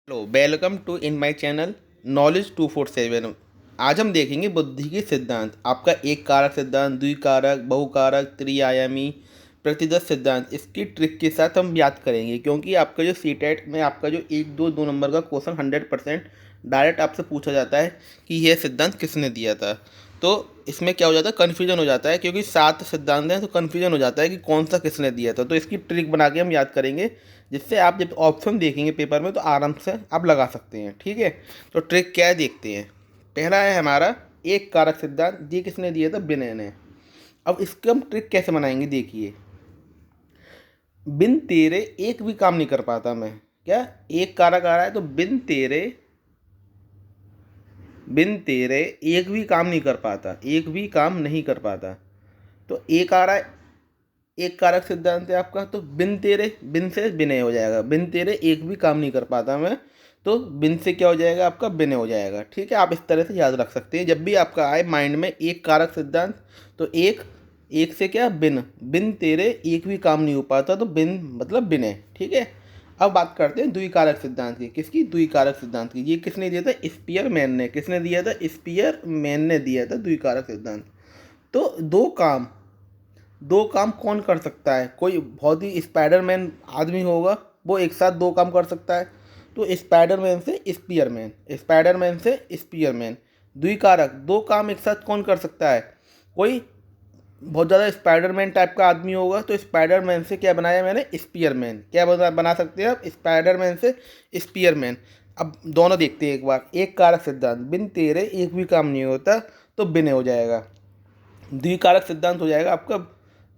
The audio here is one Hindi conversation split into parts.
Hello, welcome to in my channel knowledge 247। आज हम देखेंगे बुद्धि के सिद्धांत। आपका एक कारक सिद्धांत, द्विकारक, बहुकारक, त्रिआयामी, प्रतिदर्श सिद्धांत, इसकी ट्रिक के साथ हम याद करेंगे, क्योंकि आपका जो सीटेट में आपका जो 1 2 नंबर का क्वेश्चन 100% डायरेक्ट आपसे पूछा जाता है कि यह सिद्धांत किसने दिया था। तो इसमें क्या हो जाता है, कन्फ्यूजन हो जाता है, क्योंकि 7 सिद्धांत हैं तो कन्फ्यूजन हो जाता है कि कौन सा किसने दिया था। तो इसकी ट्रिक बना के हम याद करेंगे, जिससे आप जब ऑप्शन देखेंगे पेपर में तो आराम से आप लगा सकते हैं। ठीक है, तो ट्रिक क्या है देखते हैं। पहला है हमारा एक कारक सिद्धांत। ये किसने दिया था? विनय ने। अब इसके हम ट्रिक कैसे बनाएंगे देखिए। बिन तेरे एक भी काम नहीं कर पाता मैं। क्या? एक कारक आ रहा है तो बिन तेरे एक भी काम नहीं कर पाता, एक भी काम नहीं कर पाता। तो एक आ रहा है, एक कारक सिद्धांत है आपका, तो बिन तेरे, बिन से विनय हो जाएगा। बिन तेरे एक भी काम नहीं कर पाता मैं, तो बिन से क्या हो जाएगा आपका? विनय हो जाएगा। ठीक है, आप इस तरह से याद रख सकते हैं जब भी आपका आए माइंड में एक कारक सिद्धांत। तो एक, एक से क्या? बिन, बिन तेरे एक भी काम नहीं हो पाता, तो बिन मतलब विनय। ठीक है, अब बात करते हैं द्विकारक सिद्धांत की। किसकी? द्विकारक सिद्धांत की। ये किसने दिया था? स्पीयरमैन ने। किसने दिया था? स्पीयरमैन ने दिया था द्विकारक सिद्धांत। तो दो काम कौन कर सकता है? कोई बहुत ही स्पाइडरमैन आदमी होगा, वो एक साथ दो काम कर सकता है। तो स्पाइडरमैन से स्पीयरमैन, स्पाइडरमैन से स्पीयरमैन। द्विकारक, दो काम एक साथ कौन कर सकता है? कोई बहुत ज़्यादा स्पाइडरमैन टाइप का आदमी होगा, तो स्पाइडरमैन से क्या बनाया मैंने? स्पीयरमैन। क्या बना सकते हैं आप? स्पाइडरमैन से स्पीयरमैन। अब दोनों देखते हैं एक बार। एक कारक सिद्धांत, बिन तेरे एक भी काम नहीं होता, तो बिन हो जाएगा। द्विकारक सिद्धांत हो जाएगा आपका,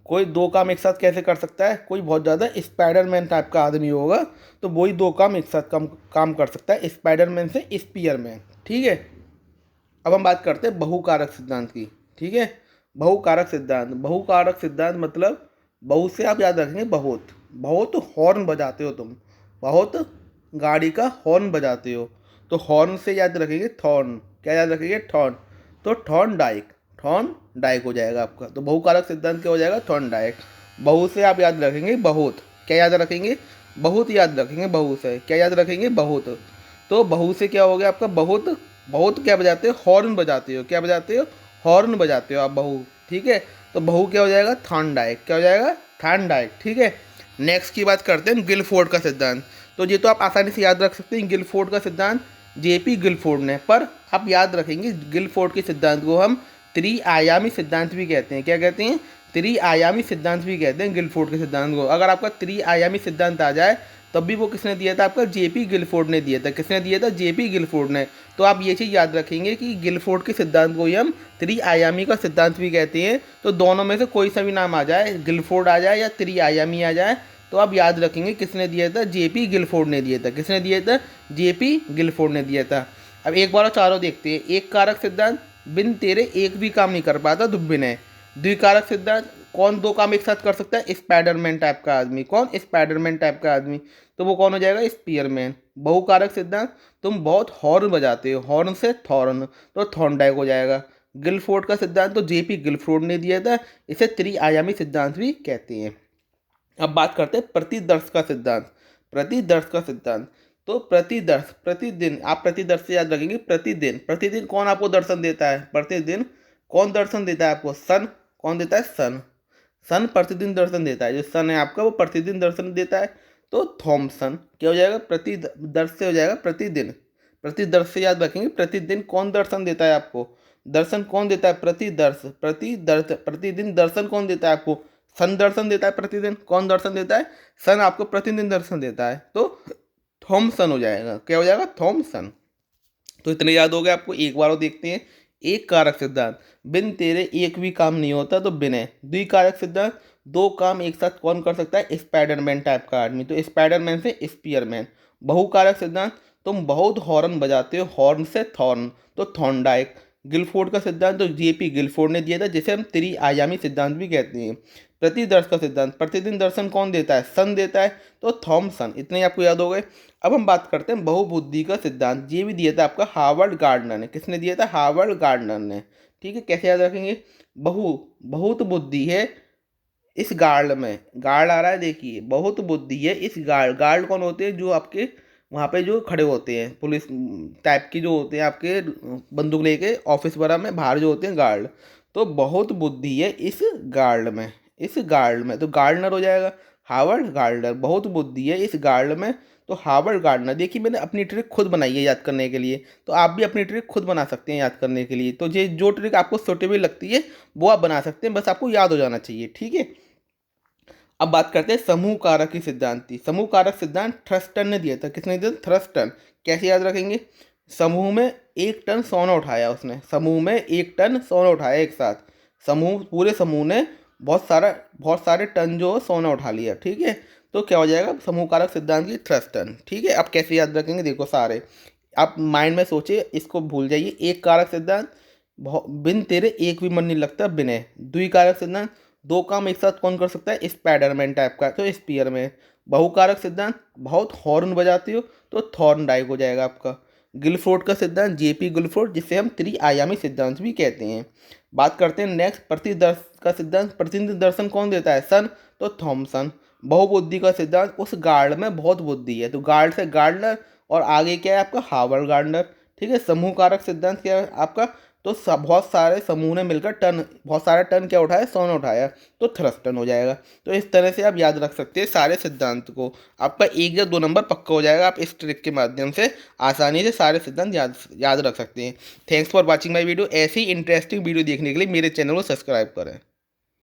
कोई दो काम एक साथ कैसे कर सकता है? कोई बहुत ज़्यादा स्पाइडरमैन टाइप का आदमी होगा, तो वही दो काम एक साथ काम कर सकता है, स्पाइडरमैन से स्पीयरमैन। ठीक है, अब हम बात करते हैं बहुकारक सिद्धांत की। ठीक है, बहुकारक सिद्धांत। बहुकारक सिद्धांत मतलब बहुत से आप याद रखेंगे, बहुत बहुत हॉर्न बजाते हो तुम, बहुत गाड़ी का हॉर्न बजाते हो, तो हॉर्न से याद रखेंगे थॉर्न। क्या याद रखेंगे? थॉर्न। तो थॉर्न डाइक, थॉर्न डाइक हो जाएगा आपका। तो बहुकारक सिद्धांत क्या हो जाएगा? Thorndike. बहु से आप याद रखेंगे बहुत। क्या याद रखेंगे? बहुत याद रखेंगे। बहु से क्या याद रखेंगे? बहुत। तो बहु से क्या हो गया आपका? बहुत। बहुत क्या बजाते हो? हॉर्न बजाते हो। क्या बजाते हो? हॉर्न बजाते हो आप, बहु। ठीक है, तो बहु क्या हो जाएगा? थांडाइक। क्या हो जाएगा? थांडाइक। ठीक है, नेक्स्ट की बात करते हैं गिलफोर्ड का सिद्धांत। तो ये तो आप आसानी से याद रख सकते हैं, गिलफोर्ड का सिद्धांत जेपी गिलफोर्ड ने। पर आप याद रखेंगे गिलफोर्ड के सिद्धांत को हम त्रिआयामी सिद्धांत भी कहते हैं। क्या कहते हैं? त्रिआयामी सिद्धांत भी कहते हैं गिलफोर्ड के सिद्धांत को। अगर आपका त्रिआयामी सिद्धांत आ जाए, तब भी वो किसने दिया था? आपका जेपी गिलफोर्ड ने दिया था। किसने दिया था? जेपी गिलफोर्ड ने। तो आप ये चीज़ याद रखेंगे कि गिलफोर्ड के सिद्धांत को ही हम त्रिआयामी का सिद्धांत भी कहते हैं। तो दोनों में से कोई सा भी नाम आ जाए, गिलफोर्ड आ जाए या त्रिआयामी आ जाए, तो आप याद रखेंगे किसने दिया था? जेपी गिलफोर्ड ने दिया था। किसने दिया था? जेपी गिलफोर्ड ने दिया था। अब एक बार और चारों देखते हैं। एक कारक सिद्धांत, बिन तेरे एक भी काम नहीं कर पाता, तो बिन है। द्विकारक सिद्धांत, कौन दो काम एक साथ कर सकता है? स्पाइडरमैन टाइप का आदमी। कौन? स्पाइडरमैन टाइप का आदमी, तो वो कौन हो जाएगा? स्पीयरमैन। बहुकारक सिद्धांत, तुम बहुत हॉर्न बजाते हो, हॉर्न से थॉर्न, तो थॉर्नडाइक हो जाएगा। गिलफोर्ड का सिद्धांत तो जेपी गिलफोर्ड ने दिया था। इसे त्रिआयामी सिद्धांत भी कहते हैं। अब बात करते हैं प्रतिदर्श का सिद्धांत। प्रतिदर्श का सिद्धांत, तो प्रतिदर्श, प्रतिदिन, आप प्रतिदर्श से याद रखेंगे प्रतिदिन। प्रतिदिन कौन आपको दर्शन देता है? प्रतिदिन कौन दर्शन देता है आपको? सन। कौन देता है? सन। सन प्रतिदिन दर्शन देता है। जो सन है आपका, वो प्रतिदिन दर्शन देता है। तो थॉमसन। क्या हो जाएगा? प्रतिदर्श से हो जाएगा प्रतिदिन। प्रतिदर्श से याद रखेंगे प्रतिदिन कौन दर्शन देता है आपको? दर्शन कौन देता है? प्रतिदर्श। प्रतिदर्श, प्रतिदिन दर्शन कौन देता है आपको? सन दर्शन देता है प्रतिदिन। कौन दर्शन देता है? सन आपको प्रतिदिन दर्शन देता है, तो थॉमसन हो जाएगा। क्या हो जाएगा? थॉमसन। तो इतने याद हो गए आपको। एक बार और देखते हैं। एक कारक सिद्धांत, बिन तेरे एक भी काम नहीं होता, तो बिन है। द्विकारक सिद्धांत, दो काम एक साथ कौन कर सकता है? स्पाइडरमैन टाइप का आदमी, तो स्पाइडरमैन से स्पीयरमैन। बहुकारक सिद्धांत, तुम बहुत हॉर्न बजाते हो, हॉर्न से थॉर्न, तो थॉर्नडाइक। गिलफोर्ड का सिद्धांत तो जेपी गिलफोर्ड ने दिया था, जिसे हम त्रिआयामी सिद्धांत भी कहते हैं। प्रतिदर्श का सिद्धांत, प्रतिदिन दर्शन कौन देता है? सन देता है, तो थॉमसन। इतने आपको याद हो गए। अब हम बात करते हैं बहुबुद्धि का सिद्धांत। ये भी दिया था आपका हार्वर्ड गार्डनर ने। किसने दिया था? हार्वर्ड गार्डनर ने। ठीक है, कैसे याद रखेंगे? बहुत बुद्धि है इस गार्ड में। गार्ड आ रहा है देखिए, बहुत बुद्धि है इस गार्ड। गार्ड कौन होते हैं? जो आपके वहाँ पे जो खड़े होते हैं पुलिस टाइप की जो होते हैं आपके बंदूक लेके ऑफिस वगैरह में बाहर जो होते हैं गार्ड। तो बहुत बुद्धि है इस गार्ड में तो गार्डनर हो जाएगा हावर्ड गार्डनर। बहुत बुद्धि है इस गार्ड में तो हार्वर्ड गार्डनर। देखिए मैंने अपनी ट्रिक खुद बनाई है याद करने के लिए, तो आप भी अपनी ट्रिक खुद बना सकते हैं याद करने के लिए। तो ये जो ट्रिक आपको सूटेबल लगती है वो आप बना सकते हैं, बस आपको याद हो जाना चाहिए, ठीक है। अब बात करते हैं समूह कारक की सिद्धांत। समूह कारक सिद्धांत थ्रस्टन ने दिया था। किसने दिया? थ्रस्टन। कैसे याद रखेंगे? समूह में 1 टन सोना उठाया उसने, समूह में 1 टन सोना उठाया एक साथ, पूरे समूह ने बहुत सारे टन जो सोना उठा लिया, ठीक है। तो क्या हो जाएगा? समूह कारक सिद्धांत की थ्रस्टन, ठीक है। अब कैसे याद रखेंगे? देखो सारे आप माइंड में सोचिए, इसको भूल जाइए। एक कारक सिद्धांत, बिन तेरे एक भी मन नहीं लगता बिने। द्विकारक सिद्धांत, दो काम एक साथ कौन कर सकता है? स्पाइडरमैन टाइप का, तो स्पीयरमैन। बहुकारक सिद्धांत, बहुत हॉर्न बजाते हो तो थॉर्न डाइक हो जाएगा आपका। गिलफोर्ड का सिद्धांत, जेपी गिलफोर्ड, जिसे हम त्रिआयामी सिद्धांत भी कहते हैं। बात करते हैं नेक्स्ट प्रतिदर्श का सिद्धांत। प्रतिनिधि दर्शन कौन देता है? सन, तो थॉमसन। बहुबुद्धि का सिद्धांत, उस गार्ड में बहुत बुद्धि है, तो गार्ड से गार्डनर, और आगे क्या है आपका? हार्वर्ड गार्डनर, ठीक है। समूह कारक सिद्धांत क्या है आपका? तो बहुत सारे समूह ने मिलकर बहुत सारा टन क्या उठाया? सोना उठाया, तो थ्रस्टन हो जाएगा। तो इस तरह से आप याद रख सकते हैं सारे सिद्धांत को। आपका 1 या 2 नंबर पक्का हो जाएगा, आप इस ट्रिक के माध्यम से आसानी से सारे सिद्धांत याद रख सकते हैं। Thanks for watching my video. ऐसी इंटरेस्टिंग वीडियो देखने के लिए मेरे चैनल को सब्सक्राइब करें।